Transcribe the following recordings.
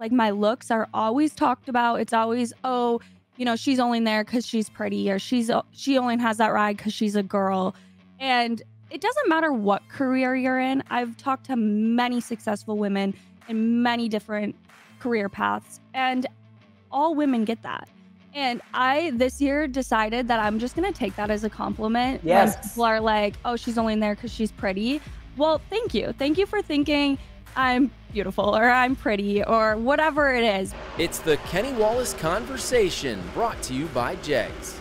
Like, my looks are always talked about. It's always, "Oh, she's only there because she's pretty," or she only has that ride because she's a girl." And it doesn't matter what career you're in. I've talked to many successful women in many different career paths, and all women get that. And I, this year, decided that I'm just gonna take that as a compliment when Yes. people are like, "Oh, she's only there because she's pretty." Well, thank you. Thank you for thinking I'm beautiful or I'm pretty or whatever it is. It's the Kenny Wallace Conversation, brought to you by JEGS.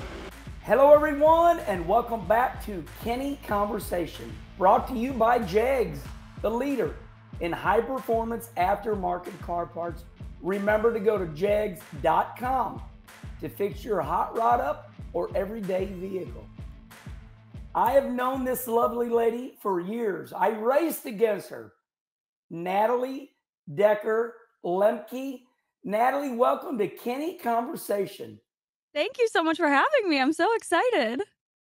Hello, everyone, and welcome back to Kenny Conversation, brought to you by JEGS, the leader in high-performance aftermarket car parts. Remember to go to jegs.com to fix your hot rod up or everyday vehicle. I have known this lovely lady for years. I raced against her. Natalie Decker, Lemke. Natalie, welcome to Kenny Conversation. Thank you so much for having me. I'm so excited.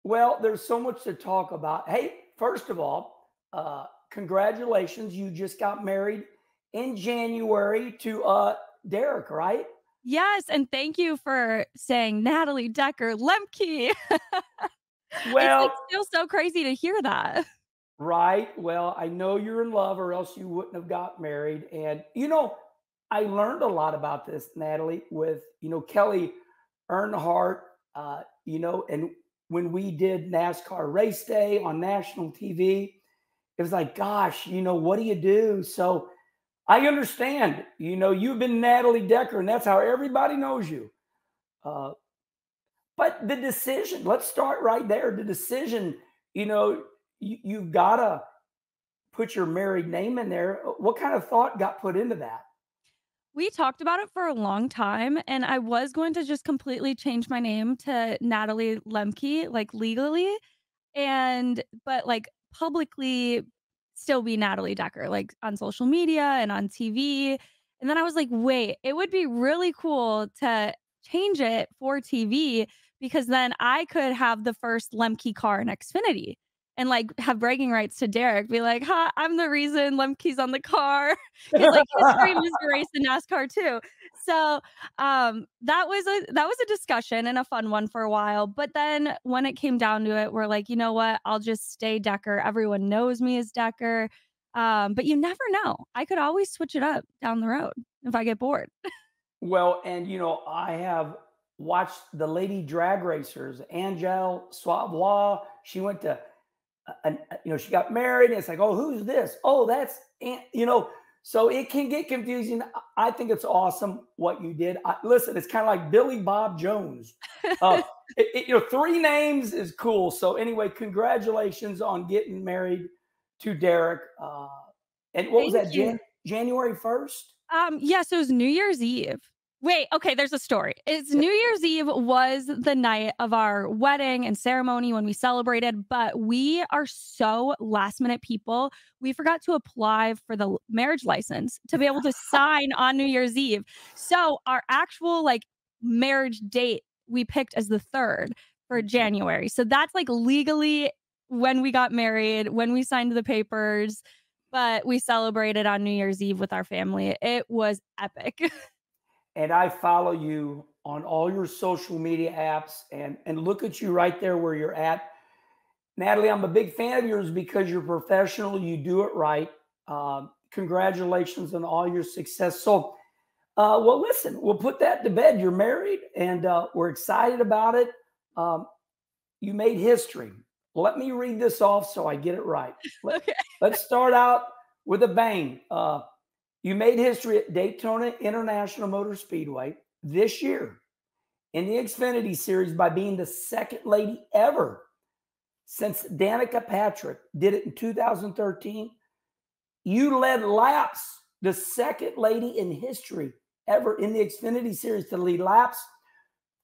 Well, there's so much to talk about. Hey, first of all, congratulations. You just got married in January to Derek, right? Yes, and thank you for saying Natalie Decker, Lemke. It's like Well, still so crazy to hear that. right. Well, I know you're in love or else you wouldn't have got married. And, I learned a lot about this, Natalie, with, Kelly Earnhardt, and when we did NASCAR race day on national TV, it was like, gosh, what do you do? So I understand, you've been Natalie Decker and that's how everybody knows you. Uh, but the decision, let's start right there. The decision, you've got to put your married name in there. What kind of thought got put into that? We talked about it for a long time, and I was going to just completely change my name to Natalie Lemke, like, legally, but, like, publicly still be Natalie Decker, like, on social media and on TV, and then I was like, "Wait, it would be really cool to change it for TV because then I could have the first Lemke car in Xfinity and, like, have bragging rights to Derek, be like, 'Ha, I'm the reason Lemke's on the car.'" 'Cause, like, his dream is to race in NASCAR too. So, that was a discussion and a fun one for a while, but then when it came down to it, we're like, "You know what? I'll just stay Decker. Everyone knows me as Decker." But you never know. I could always switch it up down the road if I get bored. Well, and I have watched the lady drag racers, Angel Savoie. She went to, she got married, and it's like, oh, who's this? Oh, that's, so it can get confusing. I think it's awesome what you did. Listen, it's kind of like Billy Bob Jones. Uh, 3 names is cool. So anyway, congratulations on getting married to Derek. And what was Thank that, you. January 1st? Yeah, so it was New Year's Eve. Wait, okay, there's a story. It's New Year's Eve was the night of our wedding and ceremony when we celebrated, but we are so last minute people. We forgot to apply for the marriage license to be able to sign on New Year's Eve. So our actual like marriage date we picked as the 3rd for January. So that's like legally when we got married, when we signed the papers, but we celebrated on New Year's Eve with our family. It was epic. And I follow you on all your social media apps and look at you right there where you're at. Natalie, I'm a big fan of yours because you're professional. You do it right. Congratulations on all your success. So, well, listen, we'll put that to bed. You're married and we're excited about it. You made history. Let me read this off so I get it right. Okay. Let's start out with a bang. You made history at Daytona International Motor Speedway this year in the Xfinity Series by being the second lady ever since Danica Patrick did it in 2013. You led laps, the second lady in history ever in the Xfinity Series to lead laps.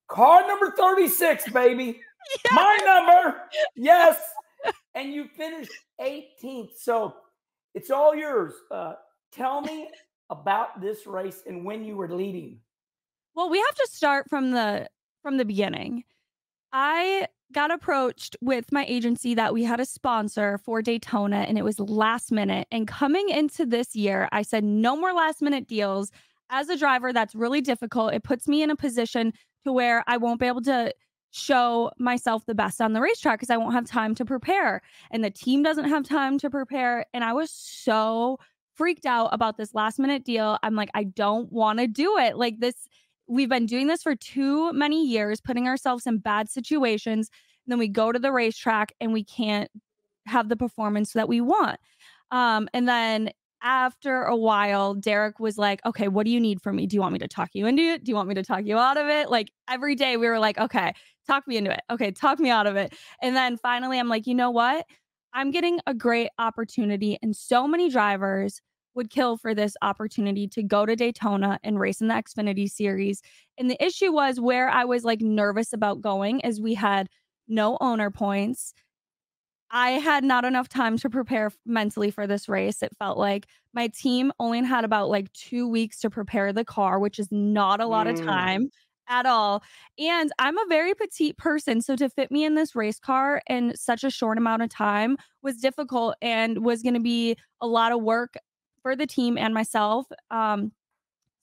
Car number 36, baby. Yeah. My number. Yes. And you finished 18th. So it's all yours. Tell me about this race and when you were leading. Well, we have to start from the beginning. I got approached with my agency that we had a sponsor for Daytona and it was last minute. And coming into this year, I said, no more last minute deals. as a driver, that's really difficult. It puts me in a position to where I won't be able to show myself the best on the racetrack because I won't have time to prepare. And the team doesn't have time to prepare. And I was so freaked out about this last minute deal. I'm like, I don't want to do it. Like this, we've been doing this for too many years, putting ourselves in bad situations. And then we go to the racetrack and we can't have the performance that we want. And then after a while, Derek was like, okay, what do you need from me? Do you want me to talk you into it? Do you want me to talk you out of it? Like every day we were like, okay, talk me into it. Okay, talk me out of it. And then finally, I'm like, you know what? I'm getting a great opportunity. And so many drivers would kill for this opportunity to go to Daytona and race in the Xfinity series. And the issue was where I was like nervous about going is we had no owner points. I had not enough time to prepare mentally for this race. It felt like my team only had about like 2 weeks to prepare the car, which is not a lot of Mm. time at all. And I'm a very petite person. So to fit me in this race car in such a short amount of time was difficult and was going to be a lot of work for the team and myself.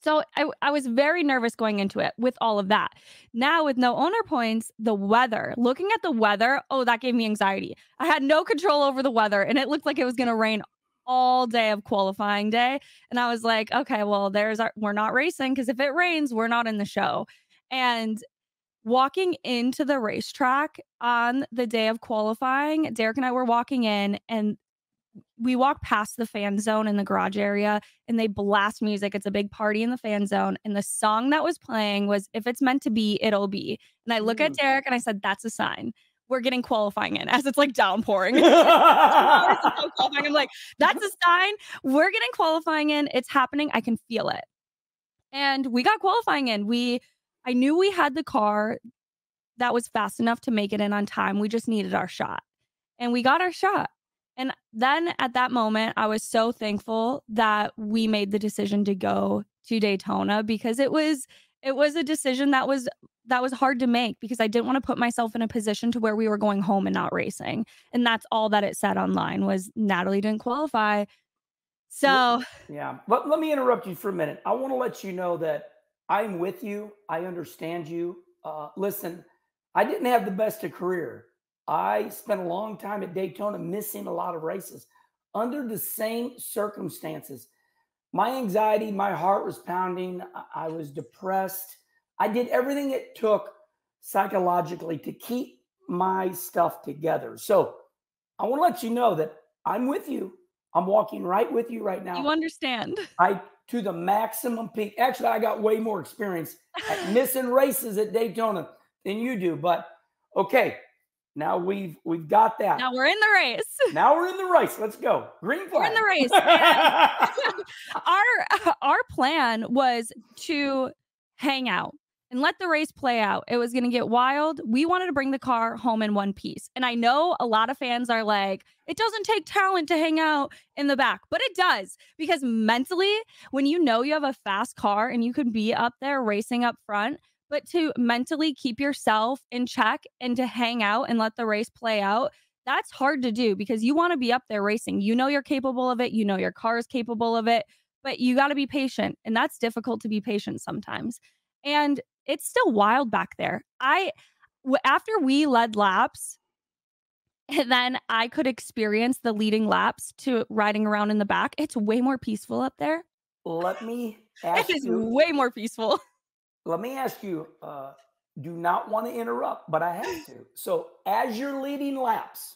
So I was very nervous going into it with all of that. Now with no owner points, the weather, looking at the weather, oh, that gave me anxiety. I had no control over the weather and it looked like it was going to rain all day of qualifying day. And I was like, okay, well, we're not racing because if it rains, we're not in the show. And walking into the racetrack on the day of qualifying, Derek and I were walking in and we walk past the fan zone in the garage area and they blast music. It's a big party in the fan zone. And the song that was playing was If It's Meant to Be, It'll Be. And I look at Mm. Derek and I said, that's a sign. We're getting qualifying in as it's like downpouring. I'm like, that's a sign. We're getting qualifying in. It's happening. I can feel it. And we got qualifying in. I knew we had the car that was fast enough to make it in on time. We just needed our shot. And we got our shot. And then at that moment, I was so thankful that we made the decision to go to Daytona because it was a decision that was hard to make because I didn't want to put myself in a position to where we were going home and not racing. And that's all that it said online was Natalie didn't qualify. So Yeah. But let me interrupt you for a minute. I want to let you know that I'm with you. I understand you. Listen, I didn't have the best of career. I spent a long time at Daytona missing a lot of races under the same circumstances. My anxiety, my heart was pounding. I was depressed. I did everything it took psychologically to keep my stuff together. So I want to let you know that I'm with you. I'm walking right with you right now. you understand. To the maximum peak. Actually, I got way more experience at missing races at Daytona than you do. But okay, now we've got that. Now we're in the race. Now we're in the race. Let's go. Green flag. We're in the race. And our plan was to hang out and let the race play out. It was going to get wild. We wanted to bring the car home in one piece. And I know a lot of fans are like, it doesn't take talent to hang out in the back, but it does because mentally, when you know you have a fast car and you can be up there racing up front, but to mentally keep yourself in check and to hang out and let the race play out, that's hard to do because you want to be up there racing. You know you're capable of it. You know your car is capable of it, but you got to be patient. And that's difficult to be patient sometimes. And it's still wild back there. After we led laps, and then I could experience the leading laps to riding around in the back. It's way more peaceful up there. Let me ask It is you. way more peaceful. Let me ask you. Do not want to interrupt, but I have to. So, as you're leading laps,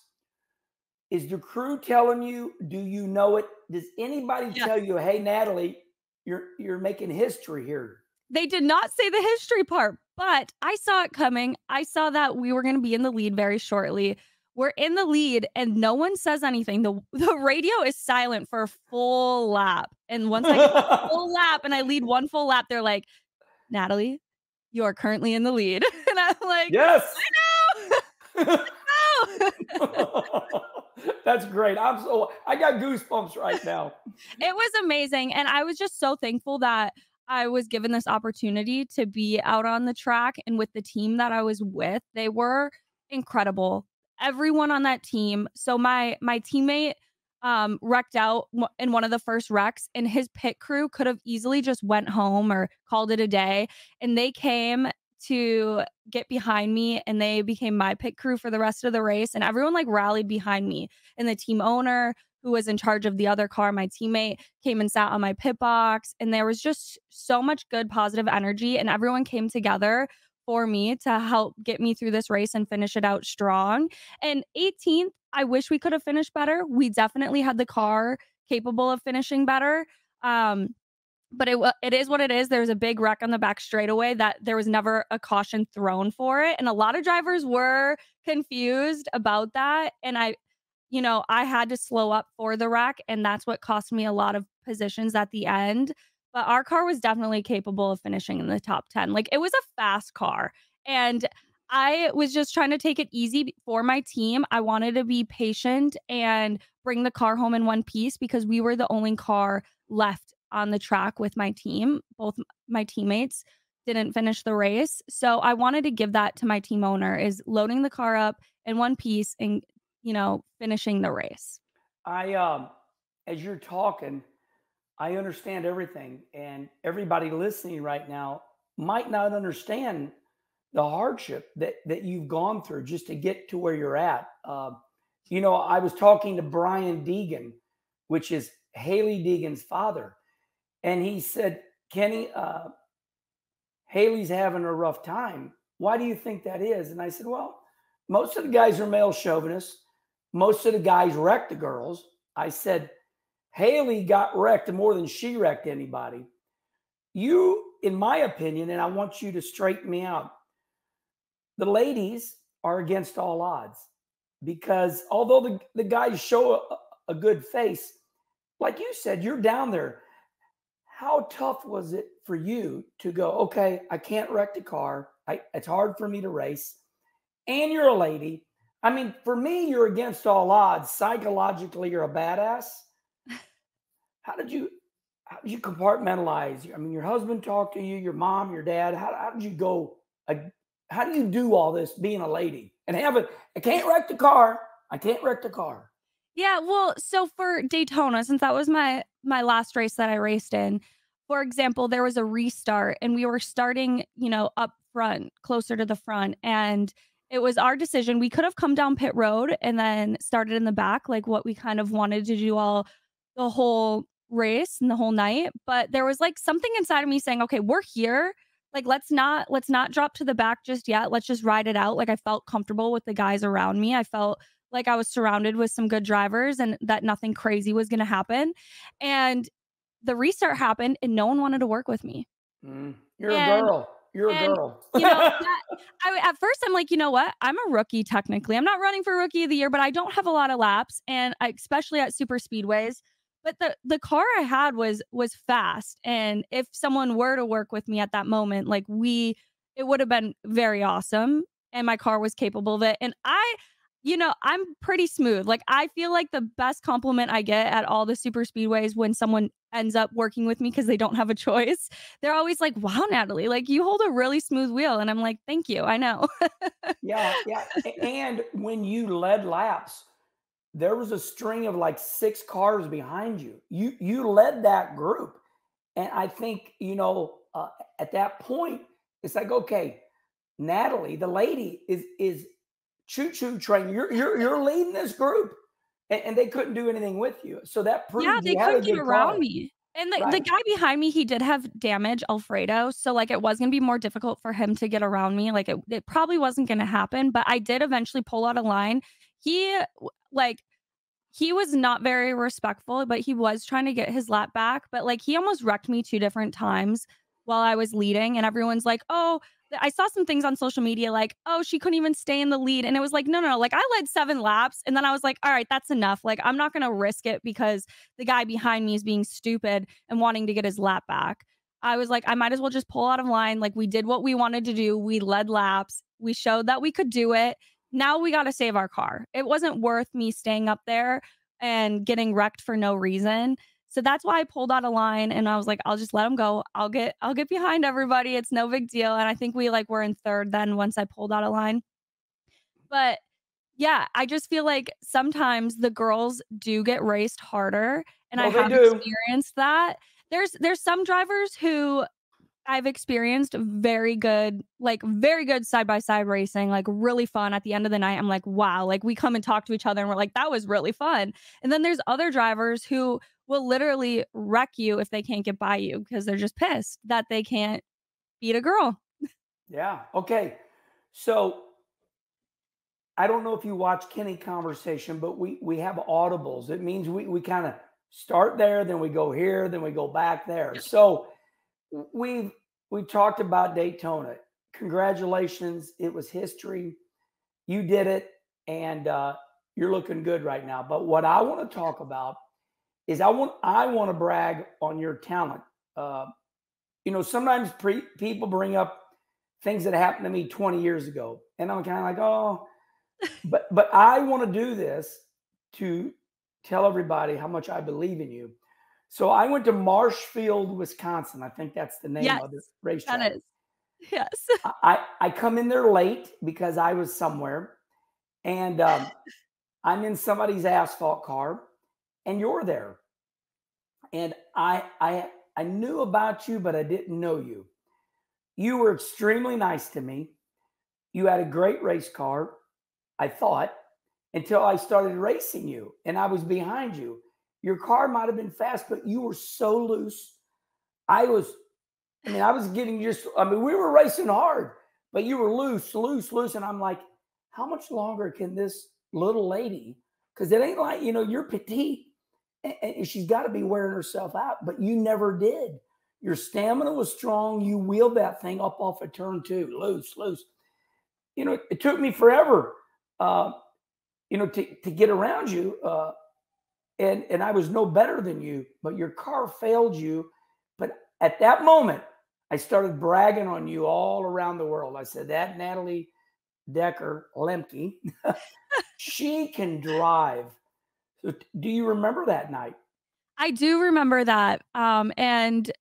is the crew telling you? Do you know it? Does anybody tell you, "Hey, Natalie, you're making history here"? They did not say the history part, but I saw it coming. I saw that we were going to be in the lead very shortly. We're in the lead and no one says anything. The radio is silent for a full lap. And once I get a full lap and I lead one full lap, they're like, Natalie, you are currently in the lead. And I'm like, Yes. I know. I know. That's great. I got goosebumps right now. It was amazing. And I was just so thankful that I was given this opportunity to be out on the track and with the team that I was with. They were incredible. Everyone on that team. So my teammate, wrecked out in one of the first wrecks, and his pit crew could have easily just went home or called it a day, and they came to get behind me, and they became my pit crew for the rest of the race, and everyone, like, rallied behind me, and the team owner, who was in charge of the other car, my teammate, came and sat on my pit box, and there was just so much good positive energy, and everyone came together for me to help get me through this race and finish it out strong. And 18th, I wish we could have finished better. We definitely had the car capable of finishing better. Um, but it is what it is. There was a big wreck on the back straightaway that there was never a caution thrown for it, and a lot of drivers were confused about that, and I had to slow up for the wreck, and that's what cost me a lot of positions at the end, but our car was definitely capable of finishing in the top 10. Like, it was a fast car, and I was just trying to take it easy for my team. I wanted to be patient and bring the car home in one piece because we were the only car left on the track with my team. Both my teammates didn't finish the race. So I wanted to give that to my team owner, is loading the car up in one piece and, finishing the race. As you're talking, I understand everything, and everybody listening right now might not understand the hardship that you've gone through just to get to where you're at. I was talking to Brian Deegan, which is Haley Deegan's father, and he said, Kenny, Haley's having a rough time. Why do you think that is? And I said, well, most of the guys are male chauvinists. Most of the guys wreck the girls. I said, Haley got wrecked more than she wrecked anybody. You, in my opinion, and I want you to straighten me out, the ladies are against all odds, because although the guys show a good face, like you said, you're down there. How tough was it for you to go, okay, I can't wreck the car. It's hard for me to race. And you're a lady. I mean, for me, you're against all odds. Psychologically, you're a badass. How did you compartmentalize? I mean, your husband talked to you, your mom, your dad. How did you go? How do you do all this being a lady and I can't wreck the car. I can't wreck the car. Yeah, well, so for Daytona, since that was my last race that I raced in, for example, there was a restart and we were starting, up front, closer to the front, and it was our decision. We could have come down pit road and then started in the back, like what we kind of wanted to do the whole race and the whole night, but there was like something inside of me saying, "Okay, we're here. Like let's not drop to the back just yet. Let's just ride it out." Like, I felt comfortable with the guys around me. I felt like I was surrounded with some good drivers and that nothing crazy was going to happen. And the restart happened and no one wanted to work with me. You're a And girl. You're a and girl. at first I'm like, you know what? I'm a rookie technically. I'm not running for rookie of the year, but I don't have a lot of laps, and especially at super speedways. But the car I had was fast, and if someone were to work with me at that moment, like it would have been very awesome, and my car was capable of it. And I'm pretty smooth. Like, I feel like the best compliment I get at all the super speedways when someone ends up working with me because they don't have a choice, they're always like, "Wow, Natalie, like you hold a really smooth wheel." And I'm like, "Thank you. I know." Yeah, yeah. And when you led laps, there was a string of like 6 cars behind you. You led that group, and I think at that point it's like, okay, Natalie, the lady is choo choo train. You're leading this group, and they couldn't do anything with you. So that Yeah, proved they you had a couldn't get good around car, me. And the right? guy behind me, he did have damage, Alfredo, so, like, it was gonna be more difficult for him to get around me, like, it probably wasn't gonna happen, but I did eventually pull out a line. He, like, he was not very respectful, but he was trying to get his lap back, but, like, he almost wrecked me 2 different times while I was leading, and everyone's like, "Oh," I saw some things on social media like, "Oh, she couldn't even stay in the lead," and it was like, "No, no, no," like, I led 7 laps, and then I was like, "All right, that's enough, like, I'm not gonna risk it because the guy behind me is being stupid and wanting to get his lap back." I was like, "I might as well just pull out of line." Like, we did what we wanted to do, we led laps, we showed that we could do it. Now we gotta save our car. It wasn't worth me staying up there and getting wrecked for no reason. So that's why I pulled out a line and I was like, I'll just let him go. I'll get behind everybody. It's no big deal. And I think we were in third then once I pulled out a line. But Yeah, I just feel like sometimes the girls do get raced harder, and I No, they have do. experienced that. There's some drivers who I've experienced very good side-by-side racing, like, really fun. At the end of the night, I'm like, "Wow," like, we come and talk to each other, and we're like, "That was really fun." And then there's other drivers who will literally wreck you if they can't get by you because 'cause they're just pissed that they can't beat a girl. Yeah. Okay. So I don't know if you watch Kenny Conversation, but we have audibles. It means we kind of start there, then we go here, then we go back there. So we've we talked about Daytona. Congratulations. It was history. You did it, and you're looking good right now. But what I want to talk about is I want to brag on your talent. Uh, sometimes people bring up things that happened to me 20 years ago, and I'm kind of like, oh, but I want to do this to tell everybody how much I believe in you. So I went to Marshfield, Wisconsin. I think that's the name Yes, of the that racetrack. is. Yes. I come in there late because I was somewhere, and I'm in somebody's asphalt car, and you're there, and I knew about you, but I didn't know you. You were extremely nice to me. You had a great race car, I thought, until I started racing you and I was behind you. Your car might have been fast, but you were so loose. I was, I was getting just, we were racing hard, but you were loose, loose, loose. And I'm like, how much longer can this little lady, because it ain't like, you're petite and she's got to be wearing herself out, but you never did. Your stamina was strong. You wheeled that thing up off a turn two, loose, loose. It took me forever, uh, to get around you. And I was no better than you, but your car failed you. But at that moment, I started bragging on you all around the world. I said, that Natalie Decker, Lemke, she can drive. So do you remember that night? I do remember that, and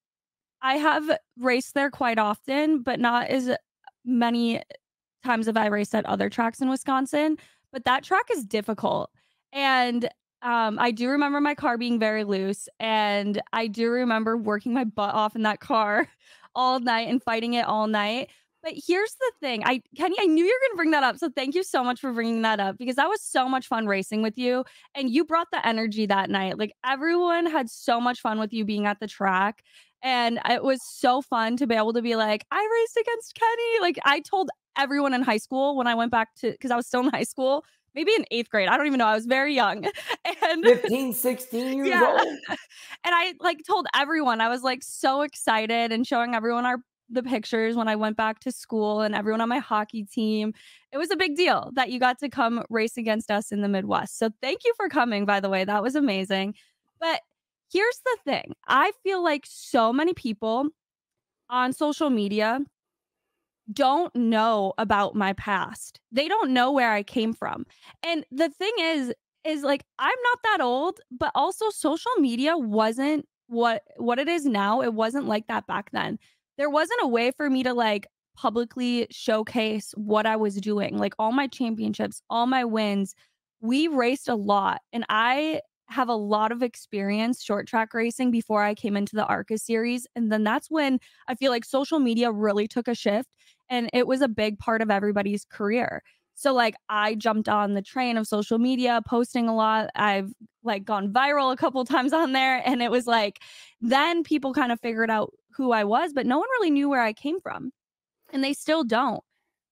I have raced there quite often, but not as many times have I raced at other tracks in Wisconsin, but that track is difficult. And I do remember my car being very loose, and I do remember working my butt off in that car all night and fighting it all night. But here's the thing, Kenny, I knew you were gonna bring that up, so thank you so much for bringing that up because that was so much fun racing with you, and you brought the energy that night. Like everyone had so much fun with you being at the track, and it was so fun to be able to be like, I raced against Kenny. Like I told everyone in high school when I went back to because I was still in high school, maybe in 8th grade. I don't even know. I was very young. And 15, 16 years yeah. old? And I like told everyone. I was like so excited and showing everyone the pictures when I went back to school and everyone on my hockey team. It was a big deal that you got to come race against us in the Midwest. So thank you for coming, by the way. That was amazing. But here's the thing. I feel like so many people on social media don't know about my past. They don't know where I came from. And the thing is like I'm not that old, but also social media wasn't what it is now. It wasn't like that back then. There wasn't a way for me to like publicly showcase what I was doing. Like all my championships, all my wins. We raced a lot and I have a lot of experience short track racing before I came into the ARCA series and then that's when I feel like social media really took a shift and it was a big part of everybody's career. So like I jumped on the train of social media, posting a lot. I've like gone viral a couple times on there and it was like then people kind of figured out who I was, but no one really knew where I came from. And they still don't.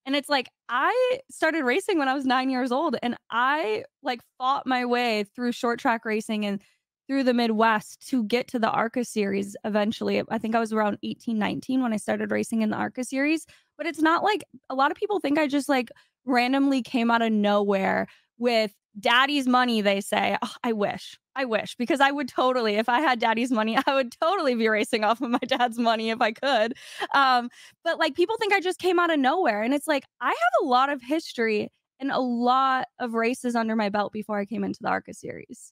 And it's like I started racing when I was 9 years old and I like fought my way through short track racing and through the Midwest to get to the ARCA series eventually. I think I was around 18, 19 when I started racing in the ARCA series, but it's not like a lot of people think I just like randomly came out of nowhere with daddy's money, they say. Oh, I wish because I would totally, if I had daddy's money, I would totally be racing off of my dad's money if I could. Um, but like people think I just came out of nowhere. And it's like I have a lot of history and a lot of races under my belt before I came into the ARCA series.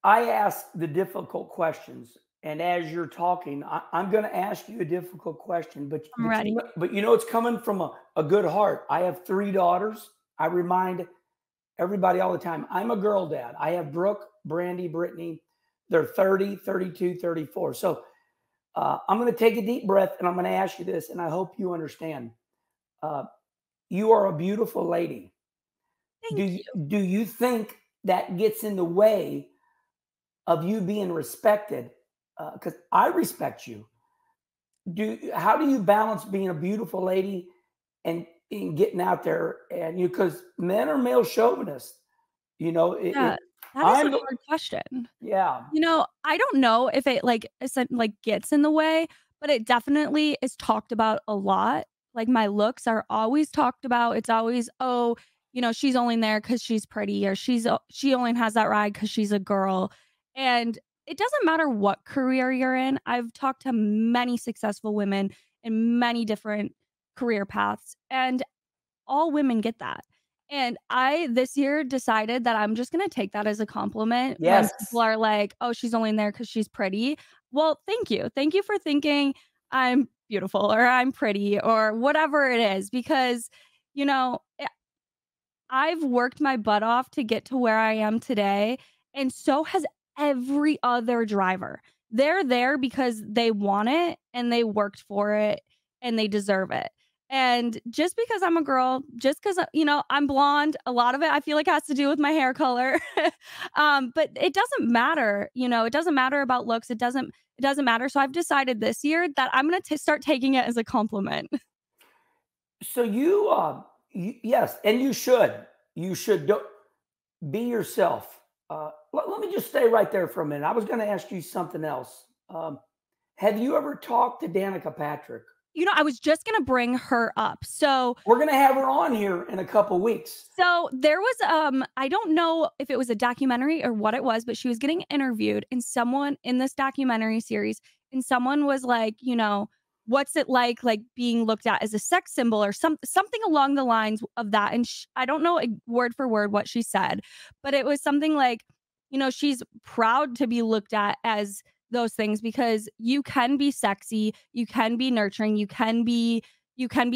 I ask the difficult questions, and as you're talking, I'm going to ask you a difficult question, I'm ready. but it's coming from a good heart. I have three daughters. I remind everybody all the time, I'm a girl dad. I have Brooke, Brandy, Brittany. They're 30, 32, 34. So I'm going to take a deep breath and I'm going to ask you this, and I hope you understand. Uh, you are a beautiful lady. Thank you. Do you think that gets in the way of you being respected? Because I respect you. How do you balance being a beautiful lady and getting out there, and you, because men are male chauvinists, Yeah, that is a I'm hard question. yeah. I don't know if it, like, gets in the way, but it definitely is talked about a lot. Like, my looks are always talked about. It's always, "Oh, she's only there because she's pretty," or "She only has that ride because she's a girl." And it doesn't matter what career you're in. I've talked to many successful women in many different career paths, and all women get that. And I, this year, decided that I'm just gonna take that as a compliment when Yes. people are like, "Oh, she's only in there because she's pretty." Well, thank you. Thank you for thinking I'm beautiful or I'm pretty or whatever it is, because, you know, eh, I've worked my butt off to get to where I am today, and so has every other driver. They're there because they want it and they worked for it and they deserve it. And just because I'm a girl, just because, I'm blonde, a lot of it I feel like has to do with my hair color. But it doesn't matter, it doesn't matter about looks. It doesn't matter. So I've decided this year that I'm going to start taking it as a compliment. So yes, and you should be yourself. Let me just stay right there for a minute. I was going to ask you something else. Have you ever talked to Danica Patrick? I was just gonna bring her up. So We're going to have her on here in a couple weeks. so there was, I don't know if it was a documentary or what it was, but she was getting interviewed, and someone in this documentary series, and someone was like, "What's it like being looked at as a sex symbol?" or something along the lines of that. And I don't know word for word what she said, but it was something like, she's proud to be looked at as those things because you can be sexy, you can be nurturing, you can be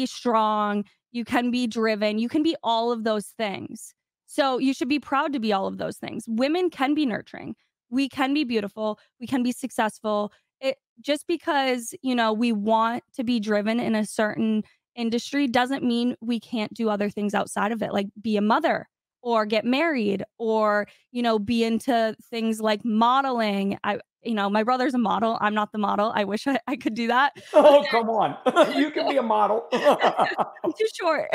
strong, you can be driven, you can be all of those things. So you should be proud to be all of those things. Women can be nurturing. We can be beautiful, we can be successful. It just because, we want to be driven in a certain industry doesn't mean we can't do other things outside of it, like be a mother or get married or, be into things like modeling. My brother's a model. I'm not the model. I wish I could do that. But Oh, come on. You can be a model. I'm too short.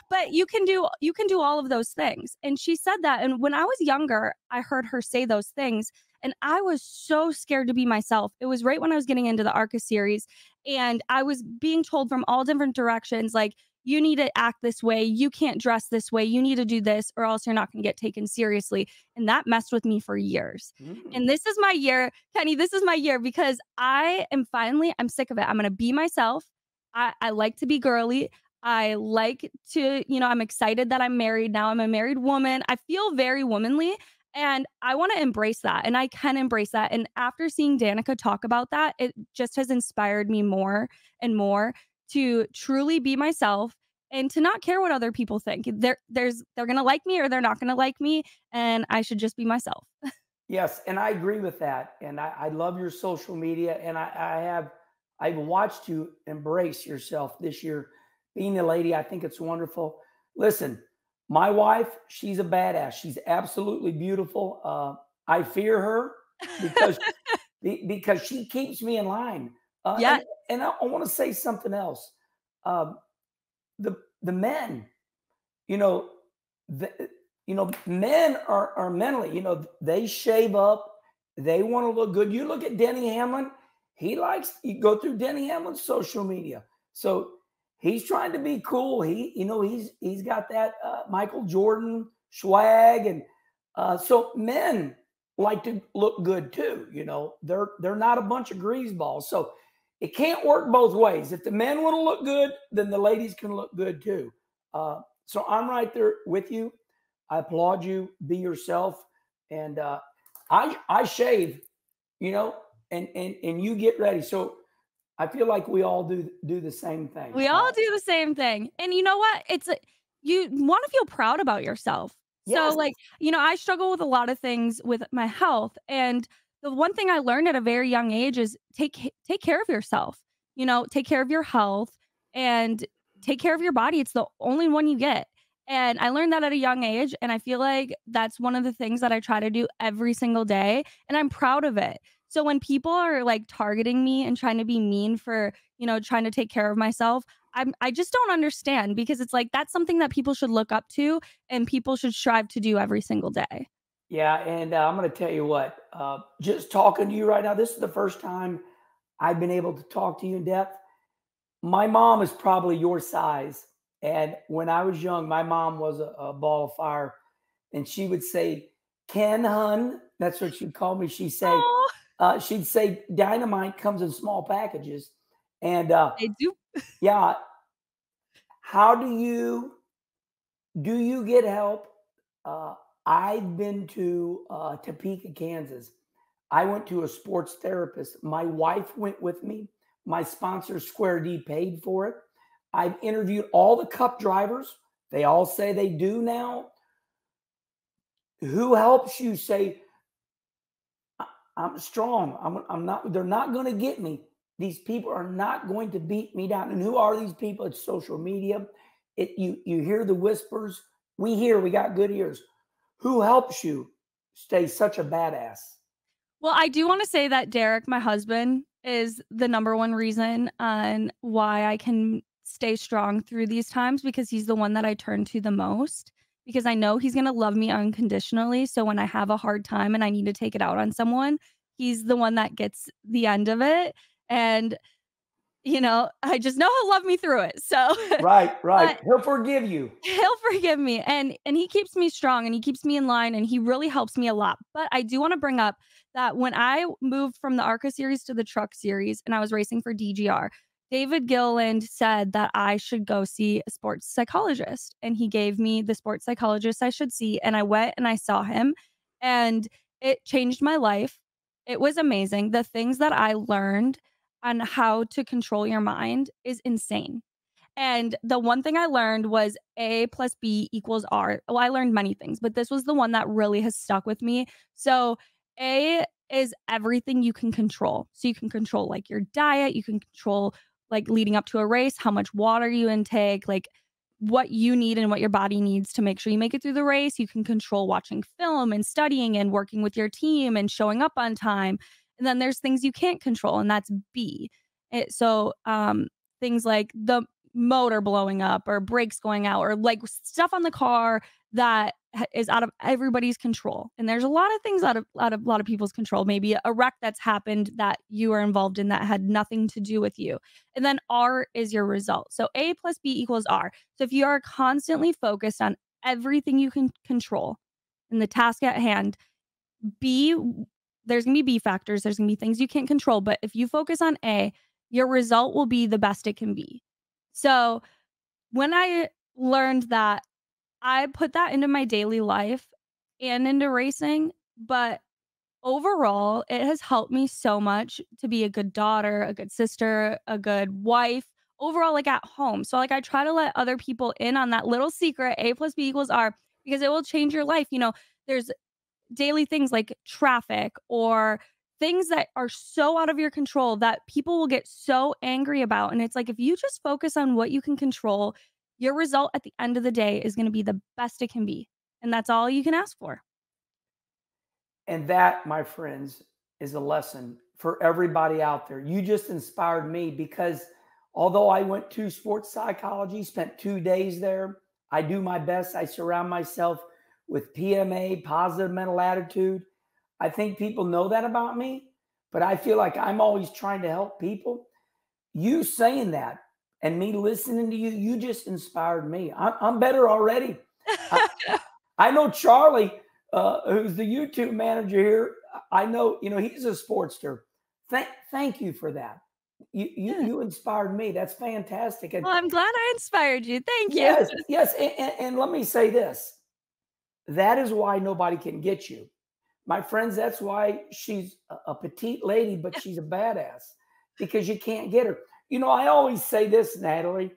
But you can do all of those things. And she said that. And when I was younger, I heard her say those things. And I was so scared to be myself. It was right when I was getting into the ARCA series. And I was being told from all different directions, like, you need to act this way. You can't dress this way. You need to do this, or else you're not going to get taken seriously. And that messed with me for years. Mm. And this is my year, Kenny. This is my year because I'm sick of it. I'm going to be myself. I like to be girly. I like to, I'm excited that I'm married now. I'm a married woman. I feel very womanly and I want to embrace that. And I can embrace that. And after seeing Danica talk about that, it just has inspired me more and more to truly be myself and to not care what other people think. They're going to like me or they're not going to like me. And I should just be myself. Yes, and I agree with that. And I love your social media, and I've watched you embrace yourself this year, being a lady. I think it's wonderful. Listen, my wife, she's a badass. She's absolutely beautiful. I fear her because because she keeps me in line. Uh, Yeah. and and I want to say something else. Um, the men, you know, the, men are mentally, they shave up, they want to look good. You look at Denny Hamlin, you go through Denny Hamlin's social media. So he's trying to be cool. He's got that Michael Jordan swag. And so men like to look good too. They're not a bunch of greaseballs. So it can't work both ways. If the men want to look good, then the ladies can look good too. So I'm right there with you. I applaud you. Be yourself. And I shave, and you get ready. So I feel like we all do the same thing. We all do the same thing. And you know what? You want to feel proud about yourself. So, Yes. like, I struggle with a lot of things with my health, and the one thing I learned at a very young age is take care of yourself. Take care of your health and take care of your body. It's the only one you get. And I learned that at a young age, and I feel like that's one of the things that I try to do every single day, and I'm proud of it. So when people are like targeting me and trying to be mean for, trying to take care of myself, I just don't understand because it's like that's something that people should look up to and people should strive to do every single day. Yeah, and I'm going to tell you what, just talking to you right now, this is the first time I've been able to talk to you in depth. My mom is probably your size. And when I was young, my mom was a ball of fire. And she would say, Ken Hun, that's what she'd call me. Oh, She'd say, dynamite comes in small packages. And I do. yeah, how do you get help? Uh, I've been to Topeka, Kansas. I went to a sports therapist. My wife went with me. My sponsor, Square D, paid for it. I've interviewed all the cup drivers. They all say they do now. Who helps you say, I'm strong. I'm not, they're not going to get me. These people are not going to beat me down. And who are these people? It's social media. You hear the whispers. We got good ears. Who helps you stay such a badass? Well, I do wanna say that Derek, my husband, is the number one reason on why I can stay strong through these times because he's the one that I turn to the most, because I know he's gonna love me unconditionally, so when I have a hard time and I need to take it out on someone, he's the one that gets the end of it, and, I just know he'll love me through it, so Right, right. but He'll forgive you. he'll forgive me, and he keeps me strong, and he keeps me in line, and he really helps me a lot, but I do wanna bring up that when I moved from the ARCA series to the truck series and I was racing for DGR, David Gilliland said that I should go see a sports psychologist, and he gave me the sports psychologist I should see, and I went and I saw him, and it changed my life. It was amazing. The things that I learned on how to control your mind is insane. And the one thing I learned was A plus B equals R. Well, I learned many things, but this was the one that really has stuck with me. So, A is everything you can control. So, you can control like your diet, you can control like leading up to a race, how much water you intake, like what you need and what your body needs to make sure you make it through the race. You can control watching film and studying and working with your team and showing up on time. And then there's things you can't control, and that's B. Things like the motor blowing up or brakes going out or like stuff on the car that is out of everybody's control. And there's a lot of things out of a lot of people's control. Maybe a wreck that's happened that you are involved in that had nothing to do with you. And then R is your result. So A plus B equals R. So if you are constantly focused on everything you can control in the task at hand, B there's going to be B factors, there's going to be things you can't control, but if you focus on A, your result will be the best it can be. So, when I learned that, I put that into my daily life and into racing, but overall, it has helped me so much to be a good daughter, a good sister, a good wife, overall, like, at home. So, like, I try to let other people in on that little secret, A plus B equals R, because it will change your life. There's daily things like traffic or things that are so out of your control that people will get so angry about. And it's like, if you just focus on what you can control, your result at the end of the day is going to be the best it can be. And that's all you can ask for. And that, my friends, is a lesson for everybody out there. You just inspired me because although I went to sports psychology, spent 2 days there, I do my best. I surround myself with PMA, positive mental attitude. I think people know that about me, but I feel like I'm always trying to help people. You saying that and me listening to you, you just inspired me. I'm better already. I, I know Charlie, who's the YouTube manager here. I know, he's a sportster. Thank you for that. You, you, Yeah. you inspired me. That's fantastic. And Well, I'm glad I inspired you. Thank you. yes, yes. And let me say this. That is why nobody can get you. My friends, that's why she's a petite lady, but she's a badass because you can't get her. I always say this, Natalie,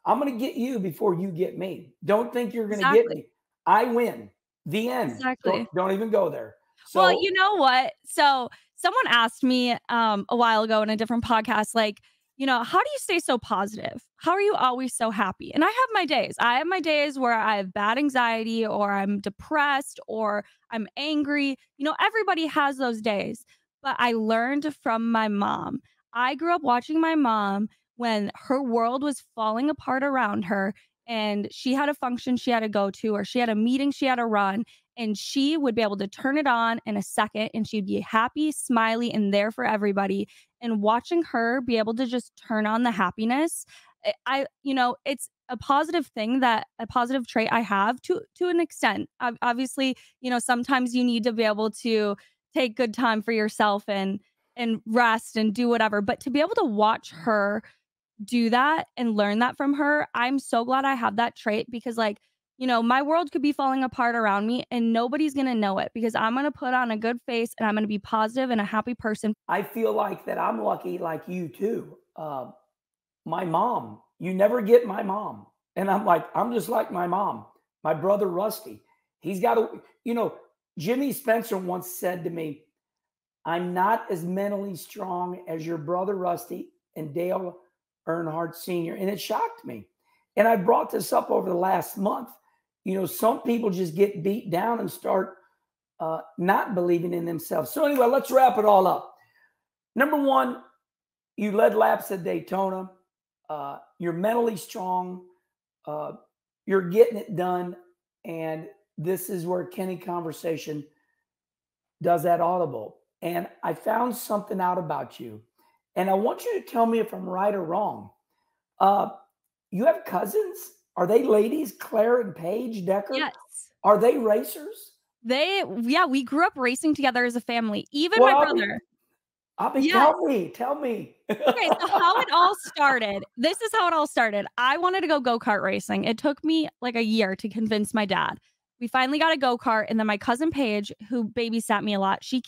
I'm going to get you before you get me. Don't think you're going to get Exactly. me. I win. The end. Exactly. Don't even go there. Well, So you know what? So someone asked me a while ago in a different podcast, like, how do you stay so positive? How are you always so happy? And I have my days. I have my days where I have bad anxiety or I'm depressed or I'm angry. Everybody has those days. But I learned from my mom. I grew up watching my mom when her world was falling apart around her and she had a function she had to go to or she had a meeting she had to run and she would be able to turn it on in a second and she'd be happy, smiley, and there for everybody. And watching her be able to just turn on the happiness, it's a positive thing that a positive trait I have to an extent. Obviously, sometimes you need to be able to take good time for yourself and rest and do whatever. But to be able to watch her do that and learn that from her, I'm so glad I have that trait because my world could be falling apart around me and nobody's going to know it because I'm going to put on a good face and I'm going to be positive and a happy person. I feel like that I'm lucky like you too. My mom, you never get my mom. And I'm just like my mom. My brother Rusty, he's got Jimmy Spencer once said to me, I'm not as mentally strong as your brother Rusty and Dale Earnhardt Sr. And it shocked me. And I brought this up over the last month. Some people just get beat down and start not believing in themselves. So anyway, let's wrap it all up. Number one, you led laps at Daytona. You're mentally strong. You're getting it done. And this is where Kenny Conversation does that audible. And I found something out about you. And I want you to tell me if I'm right or wrong. You have cousins? Are they ladies, Claire and Paige Decker? Yes. Are they racers? We grew up racing together as a family. Even Well, my brother. Yes. Tell me. Okay, so how it all started. This is how it all started. I wanted to go go-kart racing. It took me like a year to convince my dad. We finally got a go-kart, and then my cousin Paige, who babysat me a lot, she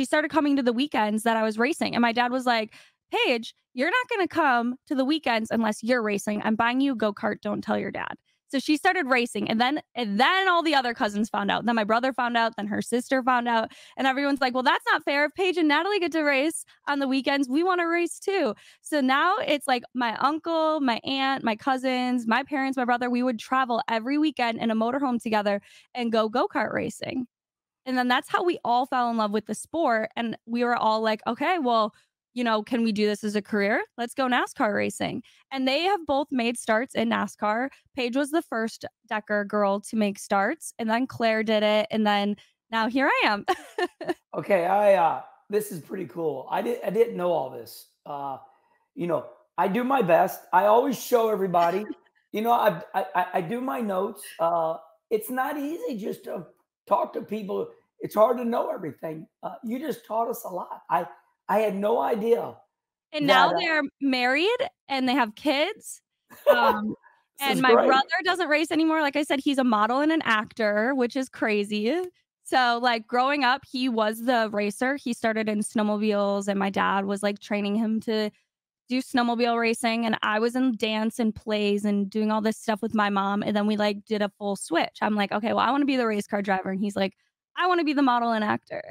started coming to the weekends that I was racing. And my dad was like, Paige, you're not going to come to the weekends unless you're racing. I'm buying you a go-kart. Don't tell your dad. So she started racing. And then all the other cousins found out. Then my brother found out. Then her sister found out. And everyone's like, well, that's not fair. If Paige and Natalie get to race on the weekends, we want to race too. So now it's like my uncle, my aunt, my cousins, my parents, my brother, we would travel every weekend in a motorhome together and go-kart racing. And then that's how we all fell in love with the sport. And we were all like, okay, well, can we do this as a career? Let's go NASCAR racing. And they have both made starts in NASCAR. Paige was the first Decker girl to make starts, and then Claire did it. And then now here I am. Okay. This is pretty cool. I didn't know all this. I do my best. I always show everybody, I do my notes. It's not easy just to talk to people. It's hard to know everything. You just taught us a lot. I had no idea. And now they're married and they have kids. And my great. brother doesn't race anymore. Like I said, he's a model and an actor, which is crazy. So like growing up, he was the racer. He started in snowmobiles and my dad was like training him to do snowmobile racing. And I was in dance and plays and doing all this stuff with my mom. And then we like did a full switch. I'm like, okay, well, I want to be the race car driver. And he's like, I want to be the model and actor.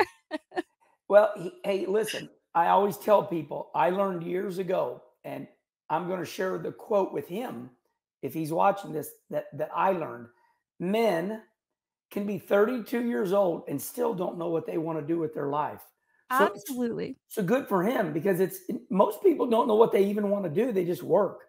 Well, hey, listen, I always tell people I learned years ago, and I'm going to share the quote with him if he's watching this, that I learned. Men can be 32 years old and still don't know what they want to do with their life. Absolutely. So good for him because most people don't know what they even want to do. They just work.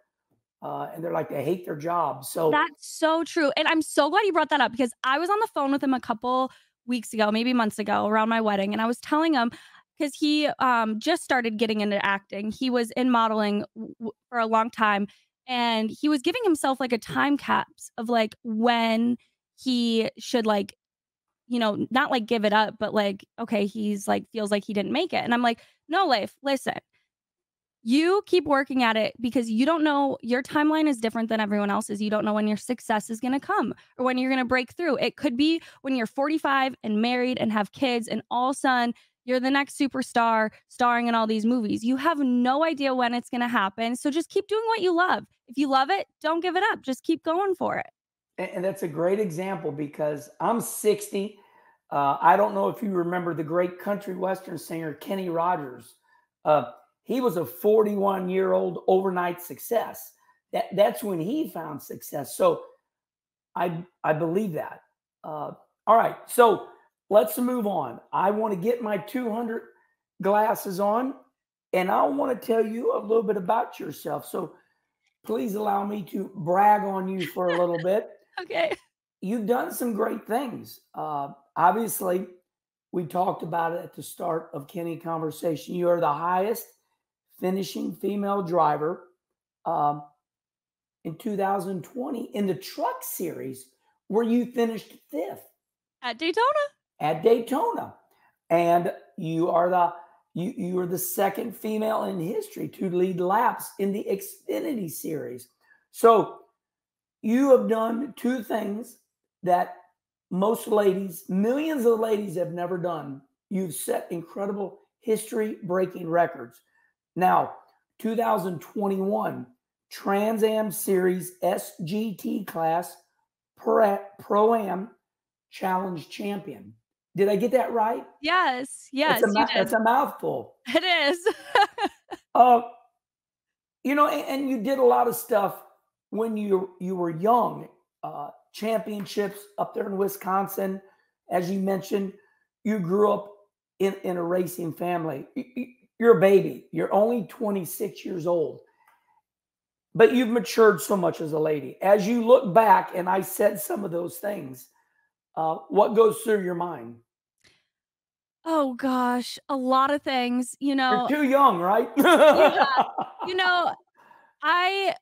And they're like, they hate their job. So that's so true. And I'm so glad you brought that up because I was on the phone with him a couple weeks ago, maybe months ago, around my wedding. And I was telling him, because he just started getting into acting. He was in modeling for a long time. And he was giving himself like a time caps of like when he should like, not like give it up, but like, okay, he's like, feels like he didn't make it. And I'm like, no, Leif, listen, you keep working at it because you don't know, your timeline is different than everyone else's. You don't know when your success is going to come or when you're going to break through. It could be when you're 45 and married and have kids and all of a sudden you're the next superstar starring in all these movies. You have no idea when it's going to happen. So just keep doing what you love. If you love it, don't give it up. Just keep going for it. And that's a great example because I'm 60. I don't know if you remember the great country western singer Kenny Rogers. Uh, he was a 41-year-old overnight success. That's when he found success. So I believe that. All right, so let's move on. I want to get my 200 glasses on, and I want to tell you a little bit about yourself. So please allow me to brag on you for a little bit. Okay. You've done some great things. Obviously, we talked about it at the start of Kenny conversation. You are the highest finishing female driver um, in 2020 in the truck series, where you finished fifth At Daytona? at Daytona, and you are the second female in history to lead laps in the Xfinity series. So you have done two things that most ladies, millions of ladies have never done. You've set incredible history breaking records. Now, 2021 Trans Am Series SGT class Pro Am Challenge champion. Did I get that right? Yes, yes, you That's did. a mouthful. It is. Uh, and you did a lot of stuff when you were young. Championships up there in Wisconsin, as you mentioned, you grew up in a racing family. You're a baby. You're only 26 years old, but you've matured so much as a lady. As you look back, and I said some of those things, what goes through your mind? Oh gosh, a lot of things, You're too young, right? yeah, you know, I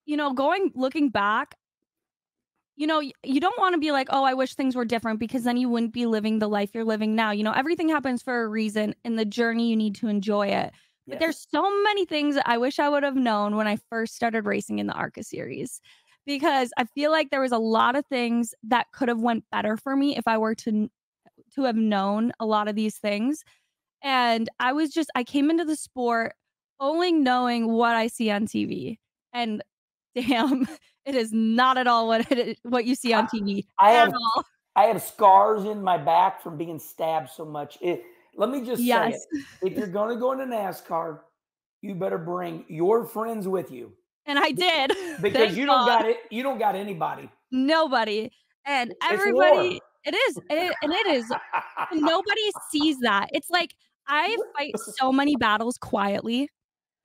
looking back, you don't wanna be like, "Oh, I wish things were different," because then you wouldn't be living the life you're living now. Everything happens for a reason, in the journey, you need to enjoy it. But Yes. there's so many things that I wish I would have known when I first started racing in the ARCA series, because I feel like there was a lot of things that could have went better for me if I were to have known a lot of these things. And I came into the sport only knowing what I see on TV. And damn, it is not at all what you see I, on TV I at have all. I have scars in my back from being stabbed so much. Let me just say it. Yes. If you're going to go into NASCAR, you better bring your friends with you And I did. because Thank God. you don't got anybody. Nobody. And It's everybody war. it is. And nobody sees that. It's like I fight so many battles quietly.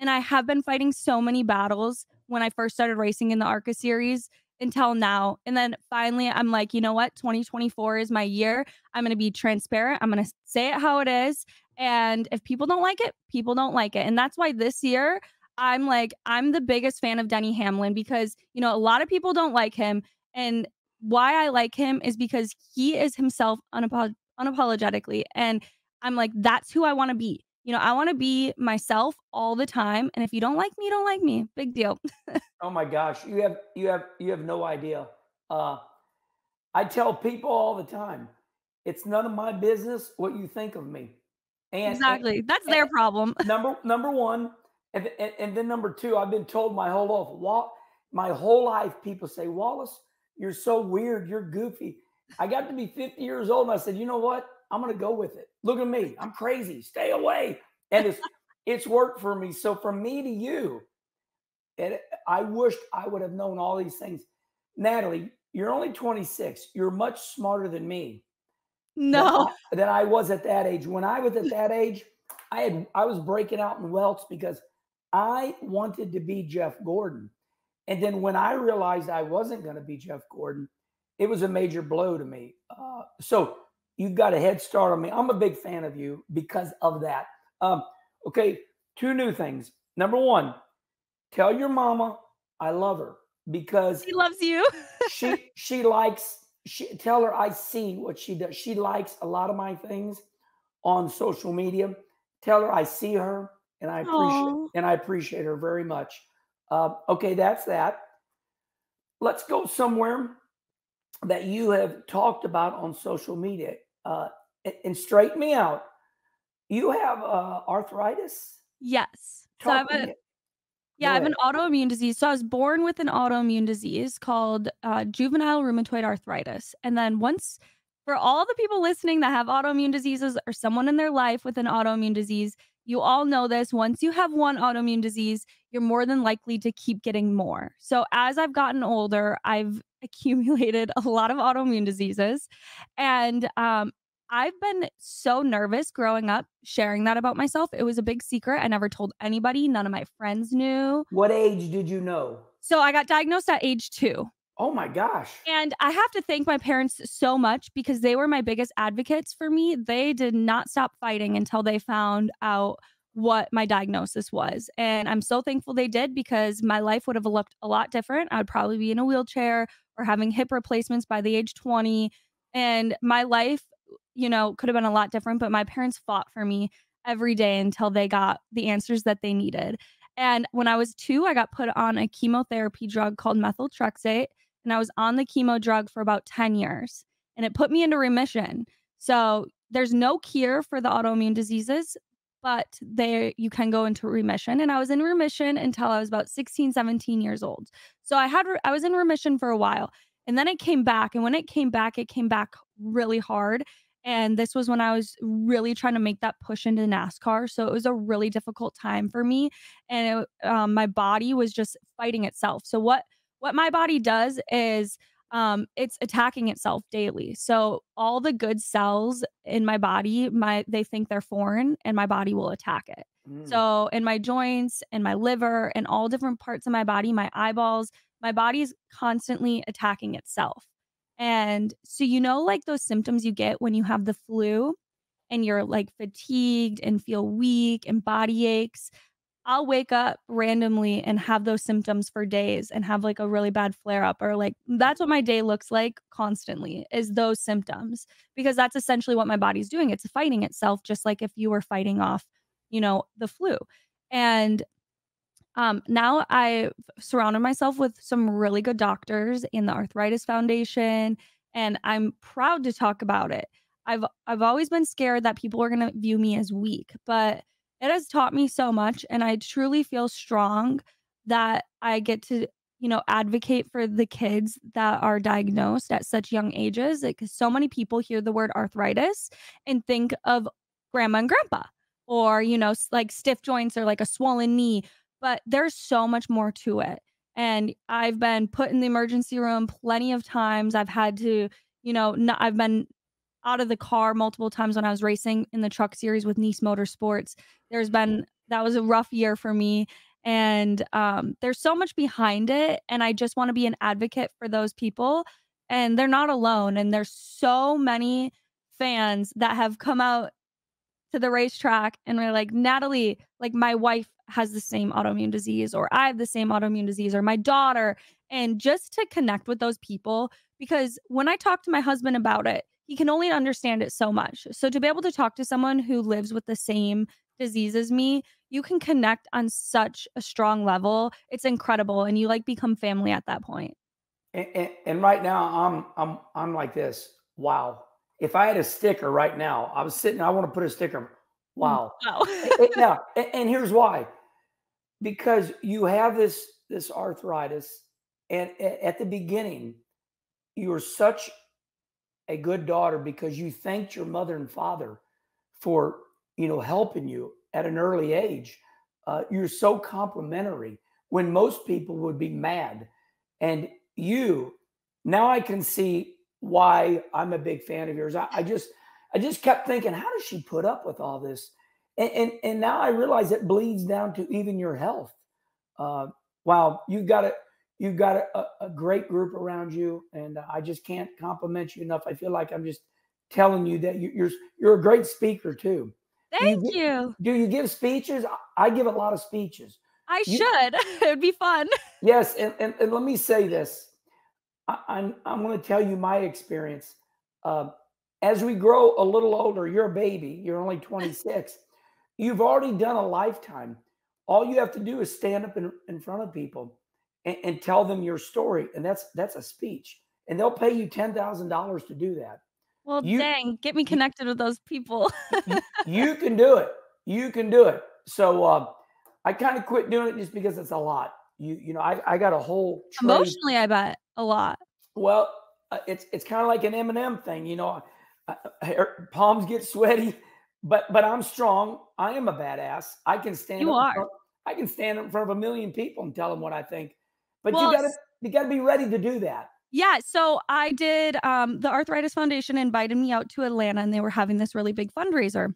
And I have been fighting so many battles when I first started racing in the ARCA series until now. And then finally, I'm like, you know what? 2024 is my year. I'm going to be transparent. I'm going to say it how it is. And if people don't like it, people don't like it. And that's why this year, I'm like, I'm the biggest fan of Denny Hamlin because, a lot of people don't like him. And why I like him is because he is himself unapologetically. And I'm like, that's who I want to be. I wanna be myself all the time, and if you don't like me, you don't like me. Big deal. Oh my gosh, you have no idea. Uh, I tell people all the time, it's none of my business what you think of me. And Exactly. That's and their problem. number one, and then number two, I've been told my whole life, people say, Wallace, you're so weird, you're goofy. I got to be 50 years old, and I said, you know what? I'm going to go with it. Look at me, I'm crazy. Stay away. And it's worked for me. So from me to you, I wished I would have known all these things. Natalie, you're only 26. You're much smarter than me No. than I was at that age. When I was at that age, I was breaking out in welts because I wanted to be Jeff Gordon. And then when I realized I wasn't going to be Jeff Gordon, it was a major blow to me. So you've got a head start on me. I'm a big fan of you because of that. Okay, two new things. Number one, tell your mama I love her because He loves you. she likes tell her I see what she does. She likes a lot of my things on social media. Tell her I see her and Aw. I appreciate her very much. Okay, that's that. Let's go somewhere that you have talked about on social media and straighten me out. You have arthritis. Yes. So I have Talk to a me. Yeah, I Go have ahead. an autoimmune disease. So I was born with an autoimmune disease called juvenile rheumatoid arthritis. And then once, for all the people listening that have autoimmune diseases or someone in their life with an autoimmune disease, you all know this. Once you have one autoimmune disease, you're more than likely to keep getting more. So as I've gotten older, I've accumulated a lot of autoimmune diseases. And I've been so nervous growing up sharing that about myself. It was a big secret. I never told anybody. None of my friends knew. What age did you know? So I got diagnosed at age 2. Oh my gosh. And I have to thank my parents so much because they were my biggest advocates for me. They did not stop fighting until they found out what my diagnosis was. And I'm so thankful they did because my life would have looked a lot different. I would probably be in a wheelchair or having hip replacements by the age 20. And my life, could have been a lot different, but my parents fought for me every day until they got the answers that they needed. And when I was 2, I got put on a chemotherapy drug called methotrexate, and I was on the chemo drug for about 10 years, and it put me into remission. So there's no cure for the autoimmune diseases, but there you can go into remission. And I was in remission until I was about 16, 17 years old. So I was in remission for a while. And then it came back. And when it came back really hard. And this was when I was really trying to make that push into NASCAR. So it was a really difficult time for me. And my body was just fighting itself. So what my body does is it's attacking itself daily. So all the good cells in my body, they think they're foreign and my body will attack it. Mm. So in my joints and my liver and all different parts of my body, my eyeballs, my body's constantly attacking itself. And so like those symptoms you get when you have the flu and you're like fatigued and feel weak and body aches. I'll wake up randomly and have those symptoms for days and have like a really bad flare up, or like that's what my day looks like constantly, is those symptoms, because that's essentially what my body's doing. It's fighting itself, just like if you were fighting off, the flu. And now I've surrounded myself with some really good doctors in the Arthritis Foundation, and I'm proud to talk about it. I've always been scared that people are gonna view me as weak, but it has taught me so much, and I truly feel strong that I get to, advocate for the kids that are diagnosed at such young ages. Like, 'cause so many people hear the word arthritis and think of grandma and grandpa, or, like stiff joints or like a swollen knee, but there's so much more to it. And I've been put in the emergency room plenty of times. I've had to, I've been out of the car multiple times when I was racing in the truck series with Nice Motorsports. That was a rough year for me. And there's so much behind it. And I just want to be an advocate for those people. And they're not alone. And there's so many fans that have come out to the racetrack and we're like, Natalie, like my wife has the same autoimmune disease, or I have the same autoimmune disease, or my daughter. And just to connect with those people, because when I talk to my husband about it, he can only understand it so much. So to be able to talk to someone who lives with the same disease as me, you can connect on such a strong level. It's incredible. And you like become family at that point. And right now I'm like this. Wow. If I had a sticker right now, I want to put a sticker. Wow. Wow. Now, and here's why. Because you have this arthritis, and at the beginning, you were such a good daughter because you thanked your mother and father for helping you at an early age. You're so complimentary when most people would be mad. And now I can see why I'm a big fan of yours. I just kept thinking, how does she put up with all this? And now I realize it bleeds down to even your health. Wow, you've got a great group around you, and I just can't compliment you enough. I feel like I'm just telling you that you're a great speaker too. Thank you. Do you give speeches? I give a lot of speeches. I should. It would be fun. Yes, and let me say this. I'm going to tell you my experience. As we grow a little older, you're a baby. You're only 26. You've already done a lifetime. All you have to do is stand up in front of people and tell them your story, and that's a speech. And they'll pay you $10,000 to do that. Well, dang, get me connected with those people. You can do it. You can do it. So I kind of quit doing it just because it's a lot. I got a whole tray. Emotionally, I bet a lot. Well, it's kind of like an M&M thing, palms get sweaty, but I'm strong. I am a badass. You are. I can stand up in front of a million people and tell them what I think. But Well, you gotta be ready to do that. yeah, so I did, the Arthritis Foundation invited me out to Atlanta, and they were having this really big fundraiser,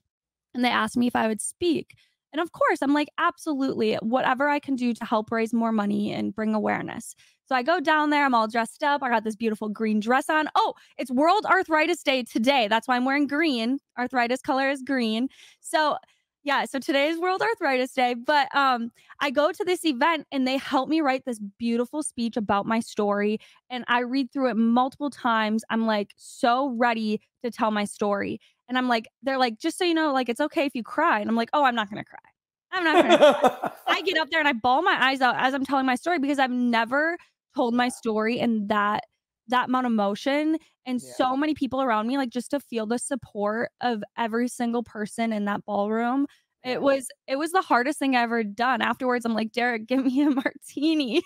and they asked me if I would speak. And of course, I'm like, absolutely, whatever I can do to help raise more money and bring awareness. So I go down there, I'm all dressed up. I got this beautiful green dress on. Oh, it's World Arthritis Day today. That's why I'm wearing green. Arthritis color is green. So yeah, so today is World Arthritis Day. But I go to this event and they help me write this beautiful speech about my story. And I read through it multiple times. I'm like so ready to tell my story. And I'm like, they're like, just so you know, like, it's okay if you cry. And I'm like, oh, I'm not going to cry. I'm not going to cry. I get up there and I bawl my eyes out as I'm telling my story because I've never told my story in that amount of emotion and Yeah. so many people around me, like just to feel the support of every single person in that ballroom. Yeah. It was the hardest thing I ever done. Afterwards, I'm like, Derek, give me a martini.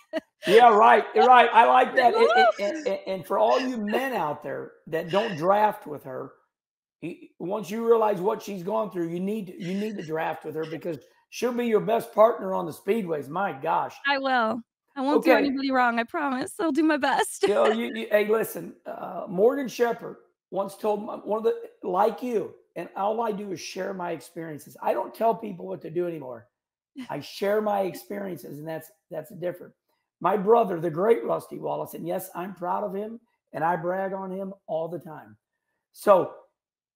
Yeah, right. Right. I like that. Woo! And for all you men out there that don't draft with her, once you realize what she's gone through, you need to draft with her because she'll be your best partner on the speedways. My gosh. I will. I won't do Okay. anybody wrong. I promise. I'll do my best. Hey, listen, Morgan Shepherd once told one of the, like you, and all I do is share my experiences. I don't tell people what to do anymore. I share my experiences, and that's different. My brother, the great Rusty Wallace, and yes, I'm proud of him, and I brag on him all the time. So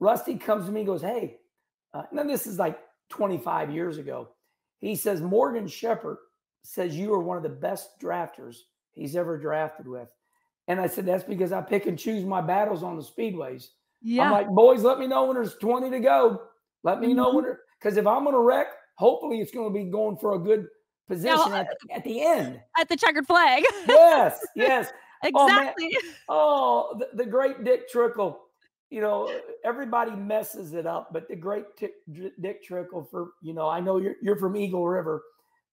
Rusty comes to me and goes, hey, now this is like 25 years ago. He says, Morgan Shepherd says you are one of the best drafters he's ever drafted with. And I said, that's because I pick and choose my battles on the speedways. Yeah. I'm like, boys, let me know when there's 20 to go. Let me know when, because if I'm going to wreck, hopefully it's going to be going for a good position at the end. At the checkered flag. Yes, yes. Exactly. Oh, the great Dick Trickle. Everybody messes it up, but the great Dick Trickle I know you're from Eagle River,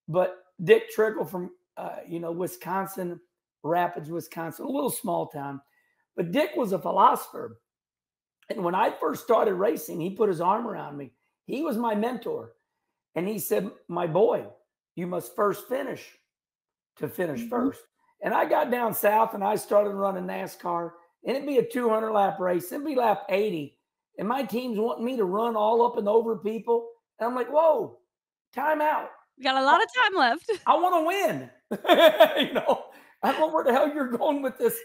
but Dick Trickle from, Wisconsin, Rapids, Wisconsin, a little small town. But Dick was a philosopher. And when I first started racing, he put his arm around me. He was my mentor. And he said, my boy, you must first finish to finish first. And I got down south and I started running NASCAR. And it'd be a 200 lap race. It'd be lap 80. And my team's wanting me to run all up and over people. And I'm like, whoa, time out. We got a lot of time left. I want to win. I don't know where the hell you're going with this,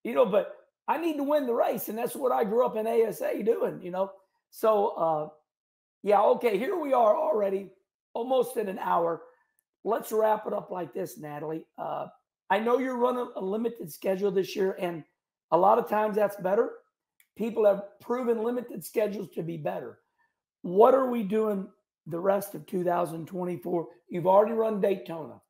but I need to win the race. And that's what I grew up in ASA doing, So, yeah, okay, here we are already almost in an hour. Let's wrap it up like this, Natalie. I know you're running a limited schedule this year, and a lot of times that's better. People have proven limited schedules to be better. What are we doing the rest of 2024? You've already run Daytona.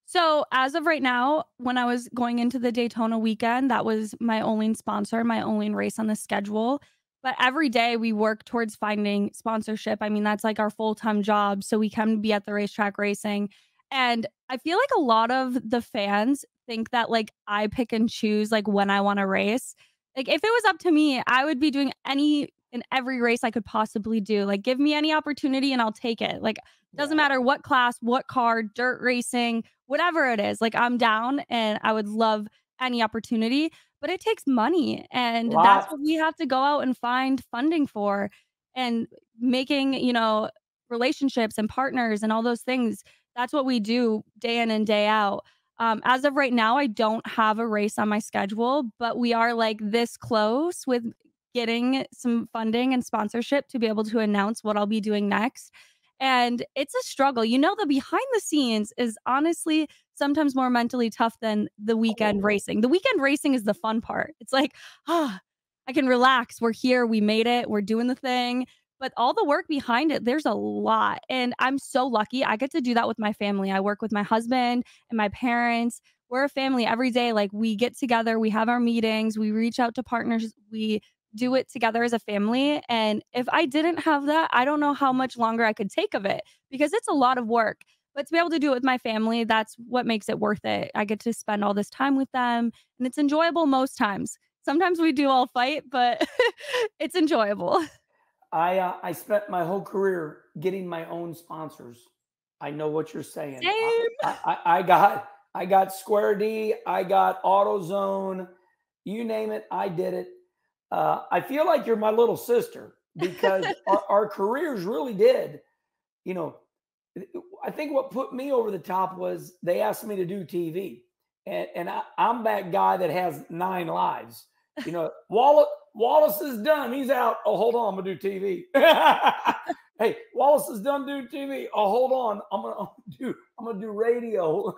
So as of right now, when I was going into the Daytona weekend, that was my only sponsor, my only race on the schedule. But every day we work towards finding sponsorship. I mean, that's like our full-time job. So we can be at the racetrack racing. And I feel like a lot of the fans think that like I pick and choose like when I want to race. Like if it was up to me, I would be doing any and every race I could possibly do. Like give me any opportunity and I'll take it. Like doesn't matter what class, what car, dirt racing, whatever it is. Like I'm down and I would love any opportunity, but it takes money and that's what we have to go out and find funding for and making, relationships and partners and all those things. That's what we do day in and day out. As of right now, I don't have a race on my schedule, but we are like this close with getting some funding and sponsorship to be able to announce what I'll be doing next. And it's a struggle. The behind the scenes is honestly sometimes more mentally tough than the weekend racing. The weekend racing is the fun part. It's like, I can relax. We're here. We made it. We're doing the thing. But all the work behind it, there's a lot. And I'm so lucky. I get to do that with my family. I work with my husband and my parents. We're a family every day. Like we get together, we have our meetings, we reach out to partners, we do it together as a family. And if I didn't have that, I don't know how much longer I could take of it because it's a lot of work. But to be able to do it with my family, that's what makes it worth it. I get to spend all this time with them, and it's enjoyable most times. Sometimes we do all fight, but it's enjoyable. I spent my whole career getting my own sponsors. I know what you're saying. Same. I got Square D, I got AutoZone, you name it, I did it. I feel like you're my little sister because our careers really did. You know, I think what put me over the top was they asked me to do TV, and I'm that guy that has 9 lives. You know, Wallace is done. He's out. Oh, hold on, I'm gonna do TV. Hey, Wallace is done doing TV. Oh, hold on, I'm gonna do radio.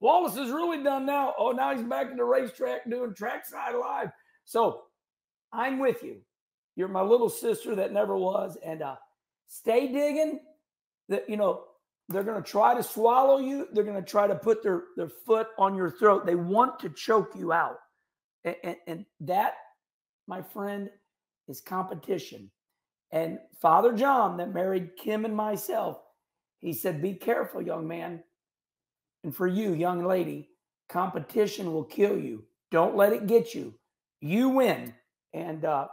Wallace is really done now. Oh, now he's back in the racetrack doing trackside live. So I'm with you. You're my little sister that never was, and stay digging. That they're going to try to swallow you. They're going to try to put their foot on your throat. They want to choke you out, and that, my friend, is competition. And Father John, that married Kim and myself, he said, "Be careful, young man, and for you, young lady, competition will kill you. Don't let it get you. You win." And that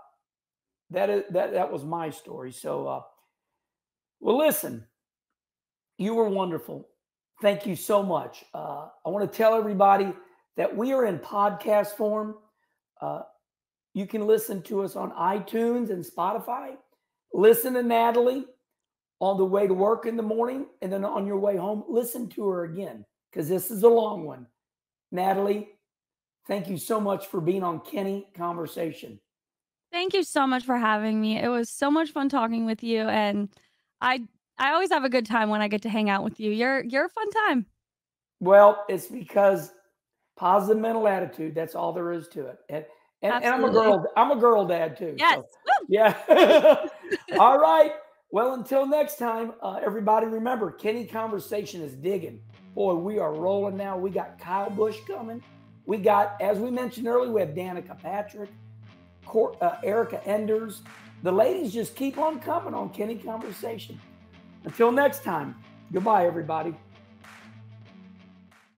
was my story. So, well, listen. You were wonderful. Thank you so much. I want to tell everybody that we are in podcast form. You can listen to us on iTunes and Spotify. Listen to Natalie on the way to work in the morning, and then on your way home, listen to her again because this is a long one. Natalie, thank you so much for being on Kenny Conversation. Thank you so much for having me. It was so much fun talking with you, and I I always have a good time when I get to hang out with you. You're a fun time. Well, it's because positive mental attitude. That's all there is to it. And I'm a Absolutely. girl. I'm a girl dad too. Yes. So Woo! yeah. All right. Well, until next time, everybody remember, Kenny Conversation is digging. Boy, we are rolling now. We got Kyle Busch coming. We got, as we mentioned earlier, we have Danica Patrick, Erica Enders. The ladies just keep on coming on Kenny Conversation. Until next time, goodbye, everybody.